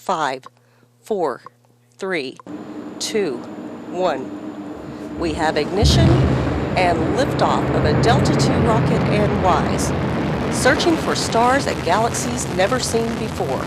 5, 4, 3, 2, 1. We have ignition and liftoff of a Delta II rocket and WISE, searching for stars and galaxies never seen before.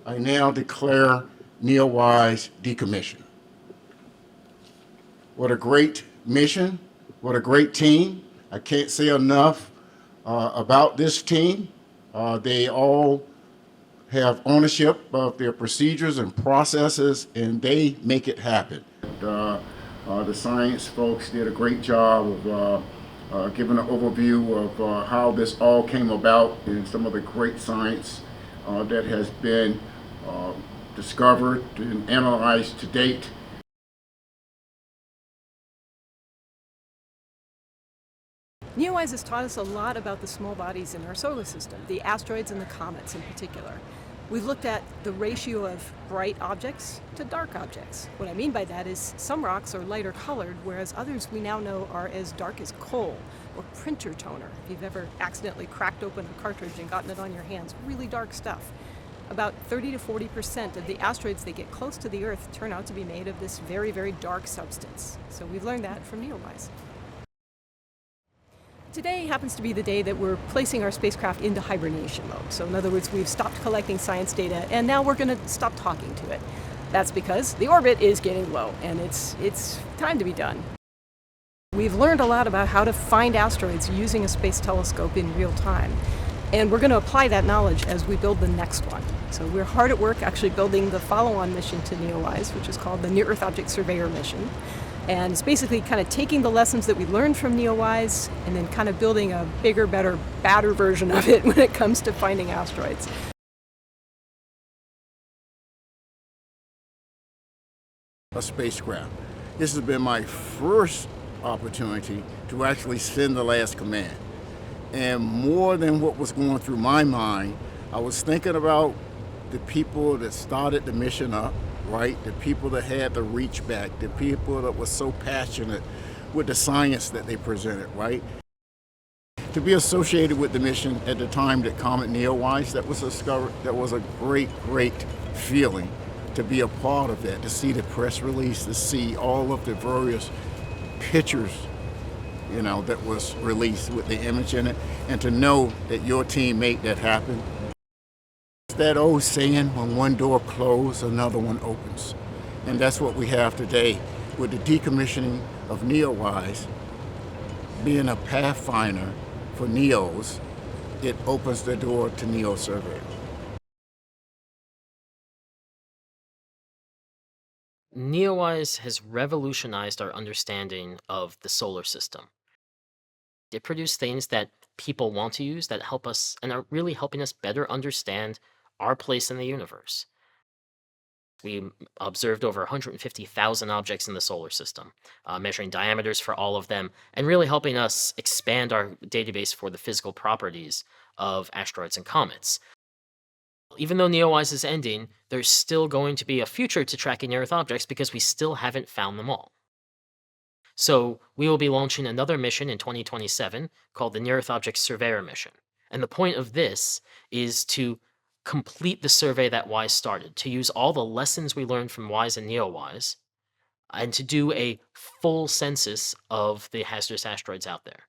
I now declare NEOWISE decommissioned. What a great mission. What a great team. I can't say enough about this team. They all have ownership of their procedures and processes, and they make it happen. The science folks did a great job of giving an overview of how this all came about and some of the great science that has been discovered and analyzed to date. NEOWISE has taught us a lot about the small bodies in our solar system, the asteroids and the comets in particular. We've looked at the ratio of bright objects to dark objects. What I mean by that is some rocks are lighter colored, whereas others we now know are as dark as coal or printer toner. If you've ever accidentally cracked open a cartridge and gotten it on your hands, really dark stuff. About 30 to 40% of the asteroids that get close to the Earth turn out to be made of this very, very dark substance. So we've learned that from NEOWISE. Today happens to be the day that we're placing our spacecraft into hibernation mode. So in other words, we've stopped collecting science data and now we're going to stop talking to it. That's because the orbit is getting low and it's time to be done. We've learned a lot about how to find asteroids using a space telescope in real time. And we're going to apply that knowledge as we build the next one. So we're hard at work actually building the follow-on mission to NEOWISE, which is called the Near Earth Object Surveyor mission. And it's basically kind of taking the lessons that we learned from NEOWISE and then kind of building a bigger, better, badder version of it when it comes to finding asteroids. A spacecraft. This has been my first opportunity to actually send the last command. And more than what was going through my mind, I was thinking about the people that started the mission up, right? The people that had the reach back, the people that were so passionate with the science that they presented, right? To be associated with the mission at the time that Comet NEOWISE that was discovered, that was a great, great feeling to be a part of that, to see the press release, to see all of the various pictures, you know, that was released with the image in it, and to know that your team made that happen. It's that old saying, when one door closes, another one opens. And that's what we have today with the decommissioning of NEOWISE. Being a pathfinder for NEOs, it opens the door to NEO survey. NEOWISE has revolutionized our understanding of the solar system. It produced things that people want to use that help us and are really helping us better understand our place in the universe. We observed over 150,000 objects in the solar system, measuring diameters for all of them, and really helping us expand our database for the physical properties of asteroids and comets. Even though NEOWISE is ending, there's still going to be a future to tracking near-Earth objects because we still haven't found them all. So we will be launching another mission in 2027 called the Near-Earth Object Surveyor mission. And the point of this is to complete the survey that WISE started, to use all the lessons we learned from WISE and NEOWISE, and to do a full census of the hazardous asteroids out there.